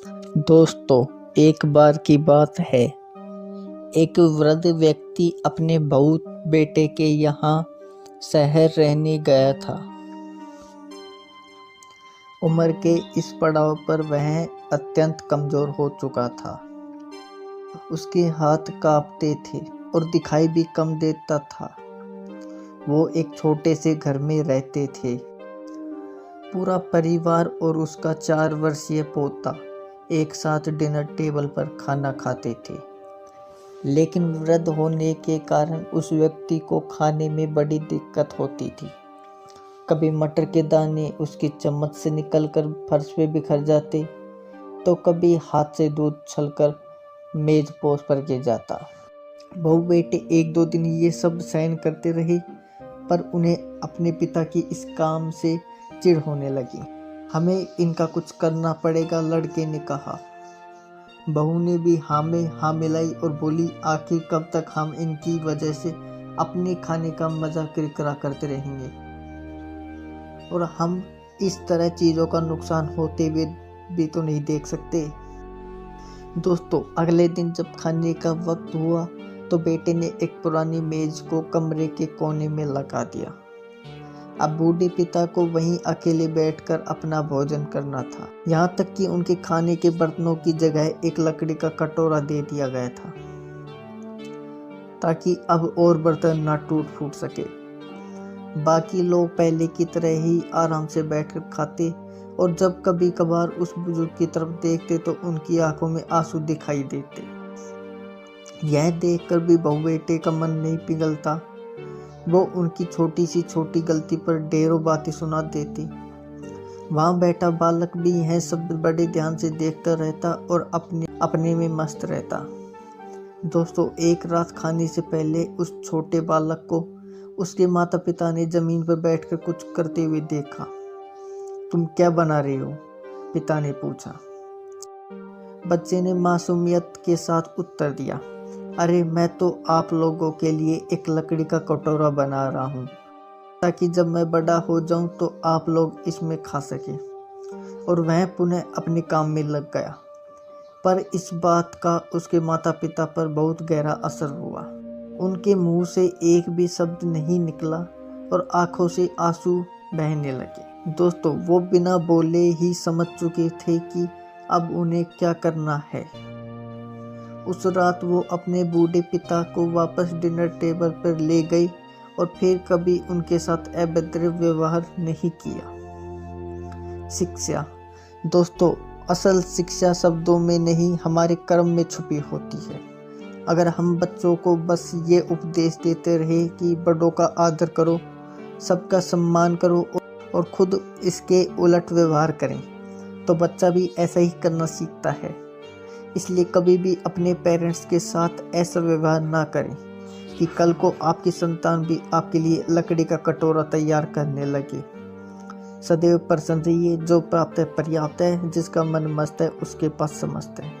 दोस्तों, एक बार की बात है, एक वृद्ध व्यक्ति अपने बहू बेटे के यहाँ शहर रहने गया था। उम्र के इस पड़ाव पर वह अत्यंत कमजोर हो चुका था। उसके हाथ कांपते थे और दिखाई भी कम देता था। वो एक छोटे से घर में रहते थे। पूरा परिवार और उसका 4 वर्षीय पोता एक साथ डिनर टेबल पर खाना खाते थे। लेकिन वृद्ध होने के कारण उस व्यक्ति को खाने में बड़ी दिक्कत होती थी। कभी मटर के दाने उसकी चम्मच से निकलकर फर्श पे बिखर जाते, तो कभी हाथ से दूध छलकर मेज पोंछ पर गिर जाता। बहू बेटे 1-2 दिन ये सब सहन करते रहे, पर उन्हें अपने पिता की इस काम से चिढ़ होने लगी। हमें इनका कुछ करना पड़ेगा, लड़के ने कहा। बहू ने भी हाँ में हाँ मिलाई और बोली, आखिर कब तक हम इनकी वजह से अपने खाने का मजा किरकिरा करते रहेंगे, और हम इस तरह चीज़ों का नुकसान होते हुए भी तो नहीं देख सकते। दोस्तों, अगले दिन जब खाने का वक्त हुआ तो बेटे ने एक पुरानी मेज को कमरे के कोने में लगा दिया। अब बूढ़े पिता को वहीं अकेले बैठकर अपना भोजन करना था। यहाँ तक कि उनके खाने के बर्तनों की जगह एक लकड़ी का कटोरा दे दिया गया था, ताकि अब और बर्तन ना टूट फूट सके। बाकी लोग पहले की तरह ही आराम से बैठकर खाते, और जब कभी कभार उस बुजुर्ग की तरफ देखते तो उनकी आंखों में आंसू दिखाई देते। यह देखकर भी बहू बेटे का मन नहीं पिघलता। वो उनकी छोटी सी छोटी गलती पर ढेरों बातें सुना देती। वहाँ बैठा बालक भी यह सब बड़े ध्यान से देखता रहता और अपने में मस्त रहता। दोस्तों, एक रात खाने से पहले उस छोटे बालक को उसके माता पिता ने जमीन पर बैठकर कुछ करते हुए देखा। तुम क्या बना रहे हो? पिता ने पूछा। बच्चे ने मासूमियत के साथ उत्तर दिया, अरे मैं तो आप लोगों के लिए एक लकड़ी का कटोरा बना रहा हूँ, ताकि जब मैं बड़ा हो जाऊं तो आप लोग इसमें खा सकें। और वह पुनः अपने काम में लग गया। पर इस बात का उसके माता पिता पर बहुत गहरा असर हुआ। उनके मुंह से एक भी शब्द नहीं निकला और आंखों से आंसू बहने लगे। दोस्तों, वो बिना बोले ही समझ चुके थे कि अब उन्हें क्या करना है। उस रात वो अपने बूढ़े पिता को वापस डिनर टेबल पर ले गई और फिर कभी उनके साथ अभद्र व्यवहार नहीं किया। शिक्षा। दोस्तों, असल शिक्षा शब्दों में नहीं, हमारे कर्म में छुपी होती है। अगर हम बच्चों को बस ये उपदेश देते रहे कि बड़ों का आदर करो, सबका सम्मान करो और खुद इसके उलट व्यवहार करें, तो बच्चा भी ऐसा ही करना सीखता है। इसलिए कभी भी अपने पेरेंट्स के साथ ऐसा व्यवहार ना करें कि कल को आपकी संतान भी आपके लिए लकड़ी का कटोरा तैयार करने लगे। सदैव प्रसन्न रहिए। जो प्राप्त है पर्याप्त है, जिसका मन मस्त है उसके पास समस्त है।